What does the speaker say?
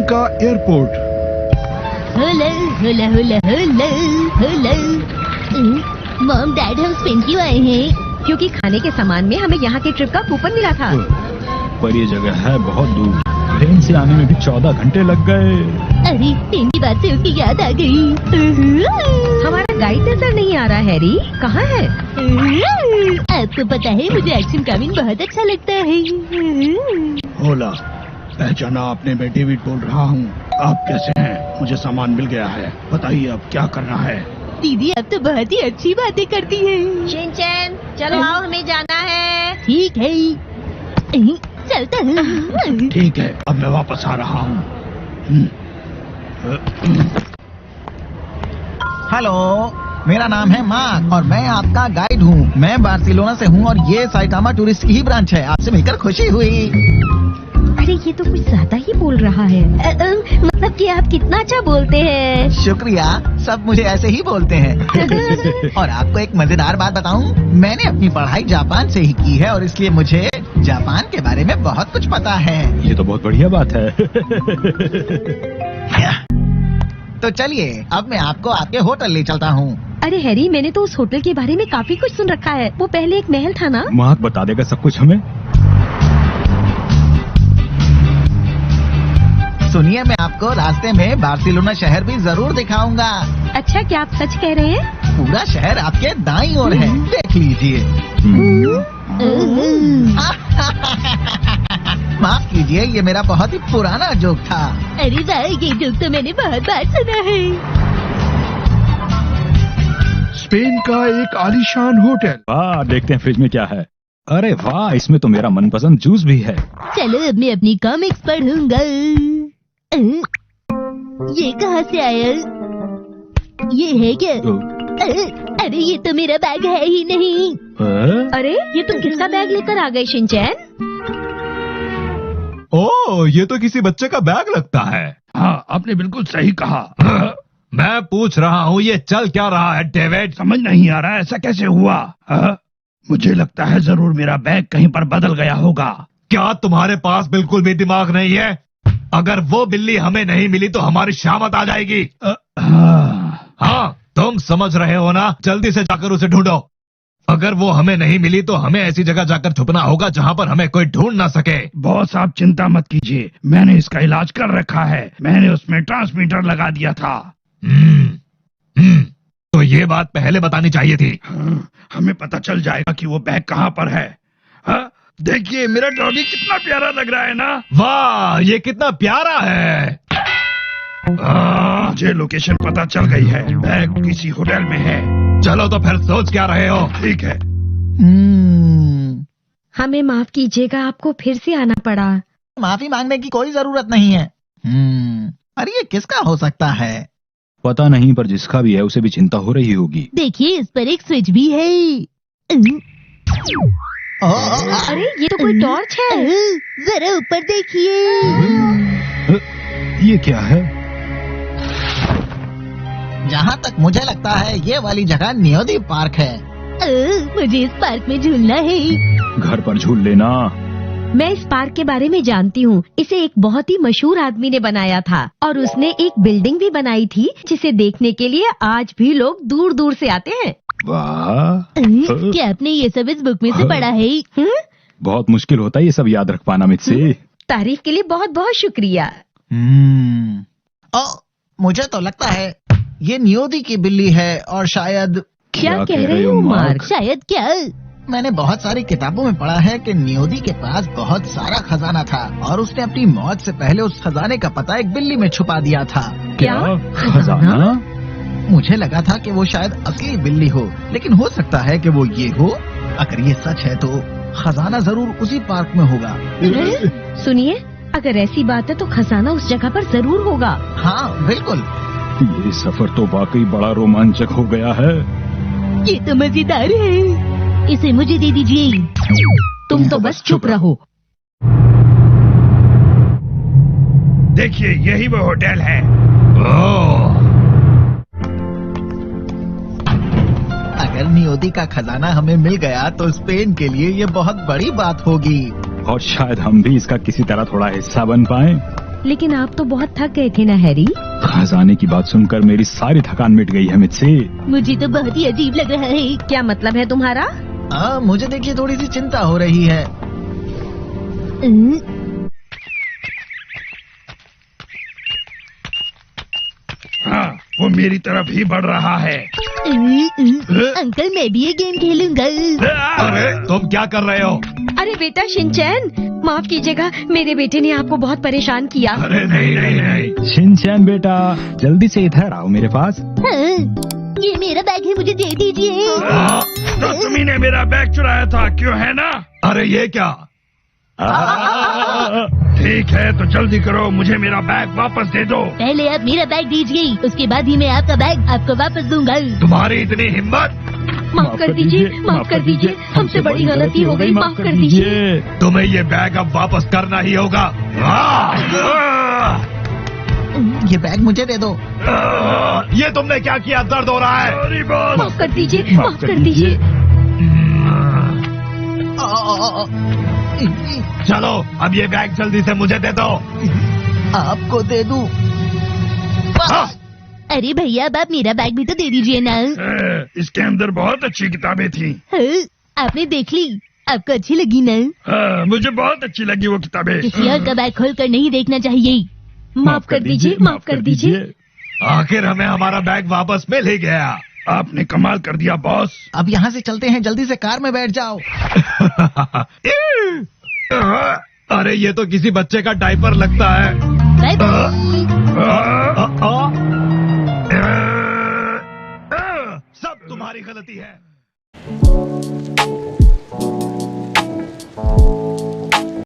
का एयरपोर्ट। होला होला होला होला होला। मॉम डैड हम स्पेन क्यों आए हैं? क्योंकि खाने के सामान में हमें यहाँ के ट्रिप का कूपन मिला था। पर ये जगह है बहुत दूर, ट्रेन से आने में भी 14 घंटे लग गए। अरे ट्रेन की बात से उसकी याद आ गई। हमारा गाइड नजर नहीं आ रहा हैरी, कहाँ है? आपको पता है मुझे एक्शन कामिंग बहुत अच्छा लगता है। होला, पहचाना आपने? मैं डेविड बोल रहा हूँ। आप कैसे हैं? मुझे सामान मिल गया है, बताइए अब क्या करना है? दीदी अब तो बहुत ही अच्छी बातें करती है। शिनचैन चलो आओ, हमें जाना है। ठीक है चलता हूँ। ठीक है, अब मैं वापस आ रहा हूँ। हेलो, मेरा नाम है मार्क और मैं आपका गाइड हूँ। मैं बार्सिलोना से हूँ और ये साइटामा टूरिस्ट की ही ब्रांच है। आपसे मिलकर खुशी हुई। अरे ये तो कुछ ज्यादा ही बोल रहा है। मतलब कि आप कितना अच्छा बोलते हैं। शुक्रिया, सब मुझे ऐसे ही बोलते हैं। और आपको एक मजेदार बात बताऊं, मैंने अपनी पढ़ाई जापान से ही की है और इसलिए मुझे जापान के बारे में बहुत कुछ पता है। ये तो बहुत बढ़िया बात है। तो चलिए अब मैं आपको आपके होटल ले चलता हूँ। अरे हैरी, मैंने तो उस होटल के बारे में काफी कुछ सुन रखा है। वो पहले एक महल था ना? मार्क बता देगा सब कुछ हमें। सुनिए, मैं आपको रास्ते में बार्सिलोना शहर भी जरूर दिखाऊंगा। अच्छा, क्या आप सच कह रहे हैं? पूरा शहर आपके दाईं ओर है, देख लीजिए। माफ कीजिए, ये मेरा बहुत ही पुराना जोक था। अरे वाह, ये जोक तो मैंने बहुत बार सुना है। स्पेन का एक आलीशान होटल। वाह, देखते हैं फ्रिज में क्या है। अरे वाह, इसमें तो मेरा मनपसंद जूस भी है। चलो अब मैं अपनी कॉमिक्स पढ़ूंगा। ये कहाँ से आया? ये है क्या? अरे ये तो मेरा बैग है ही नहीं। अरे ये तुम किसका बैग लेकर आ गए शिनचैन? ओह, ये तो किसी बच्चे का बैग लगता है। हाँ, आपने बिल्कुल सही कहा। मैं पूछ रहा हूँ ये चल क्या रहा है डेविड? समझ नहीं आ रहा, ऐसा कैसे हुआ? मुझे लगता है जरूर मेरा बैग कहीं पर बदल गया होगा। क्या तुम्हारे पास बिल्कुल भी दिमाग नहीं है? अगर वो बिल्ली हमें नहीं मिली तो हमारी शामत आ जाएगी। हाँ, तुम समझ रहे हो ना? जल्दी से जाकर उसे ढूंढो। अगर वो हमें नहीं मिली तो हमें ऐसी जगह जाकर छुपना होगा जहाँ पर हमें कोई ढूंढ ना सके। बॉस, आप चिंता मत कीजिए, मैंने इसका इलाज कर रखा है। मैंने उसमें ट्रांसमीटर लगा दिया था। तो ये बात पहले बतानी चाहिए थी। हमें पता चल जाएगा कि वो बैग कहाँ पर है। देखिए, मेरा डॉगी कितना प्यारा लग रहा है ना? वाह, ये कितना प्यारा है। मुझे लोकेशन पता चल गई है, बैग किसी होटल में है। चलो तो फिर सोच क्या रहे हो? ठीक है। हमें माफ कीजिएगा, आपको फिर से आना पड़ा। माफी मांगने की कोई जरूरत नहीं है। अरे ये किसका हो सकता है? पता नहीं, पर जिसका भी है उसे भी चिंता हो रही होगी। देखिए, इस पर एक स्विच भी है। अरे ये तो कोई टॉर्च है। जरा ऊपर देखिए। ये क्या है? जहाँ तक मुझे लगता है ये वाली जगह नियोदी पार्क है। मुझे इस पार्क में झूलना है। घर पर झूल लेना। मैं इस पार्क के बारे में जानती हूँ। इसे एक बहुत ही मशहूर आदमी ने बनाया था और उसने एक बिल्डिंग भी बनाई थी जिसे देखने के लिए आज भी लोग दूर दूर से आते हैं। वाह, क्या आपने ये सब इस बुक में से पढ़ा है? बहुत मुश्किल होता है ये सब याद रख पाना मुझसे। तारीफ के लिए बहुत बहुत शुक्रिया। मुझे तो लगता है ये नियोदी की बिल्ली है और शायद। क्या कह रहे हो मार्क? शायद क्या? मैंने बहुत सारी किताबों में पढ़ा है कि नियोदी के पास बहुत सारा खजाना था और उसने अपनी मौत से पहले उस खजाने का पता एक बिल्ली में छुपा दिया था। क्या खजाना? मुझे लगा था कि वो शायद असली बिल्ली हो, लेकिन हो सकता है कि वो ये हो। अगर ये सच है तो खजाना जरूर उसी पार्क में होगा। सुनिए, अगर ऐसी बात है तो खजाना उस जगह पर जरूर होगा। हाँ बिल्कुल। ये सफर तो वाकई बड़ा रोमांचक हो गया है। ये तो मजेदार है, इसे मुझे दे दीजिए। तुम तो बस चुप रहो। देखिए, यही वो होटल है। अगर नियोदी का खजाना हमें मिल गया तो स्पेन के लिए ये बहुत बड़ी बात होगी। और शायद हम भी इसका किसी तरह थोड़ा हिस्सा बन पाएं। लेकिन आप तो बहुत थक गए थे ना हैरी। खजाने की बात सुनकर मेरी सारी थकान मिट गई है मुझसे। मुझे तो बहुत ही अजीब लग रहा है। क्या मतलब है तुम्हारा? मुझे देखिए थोड़ी सी चिंता हो रही है। हाँ, वो मेरी तरफ ही बढ़ रहा है। अंकल मैं भी ये गेम खेलूंगा। अरे तुम क्या कर रहे हो? अरे बेटा शिनचैन, माफ कीजिएगा, मेरे बेटे ने आपको बहुत परेशान किया। अरे नहीं नहीं नहीं। शिनचैन बेटा, जल्दी से इधर आओ मेरे पास। हाँ, ये मेरा बैग है, मुझे दे दीजिए। हाँ, तो तुम्ही ने मेरा बैग चुराया था, क्यों है ना? अरे ये क्या? ठीक है तो जल्दी करो, मुझे मेरा बैग वापस दे दो। पहले आप मेरा बैग दीजिए, उसके बाद ही मैं आपका बैग आपको वापस दूंगा। तुम्हारी इतनी हिम्मत? माफ कर दीजिए, माफ कर दीजिए, हमसे बड़ी गलती हो गई, माफ कर दीजिए। तुम्हें ये बैग अब वापस करना ही होगा। ये बैग मुझे दे दो। ये तुमने क्या किया? दर्द हो रहा है। Sorry boss. माफ कर दीजिए, माफ कर दीजिए। चलो अब ये बैग जल्दी से मुझे दे दो। आपको दे दूं? हाँ। अरे भैया अब आप मेरा बैग भी तो दे दीजिए ना। इसके अंदर बहुत अच्छी किताबें थी। हाँ, आपने देख ली, आपको अच्छी लगी ना? हाँ, मुझे बहुत अच्छी लगी वो किताबें। किसी और का बैग खोल कर नहीं देखना चाहिए। माफ कर दीजिए, माफ कर दीजिए। आखिर हमें हमारा बैग वापस मिल ही गया। आपने कमाल कर दिया बॉस। अब यहाँ से चलते हैं, जल्दी से कार में बैठ जाओ। अरे ये तो किसी बच्चे का डायपर लगता है। Bye bye. सब तुम्हारी गलती है।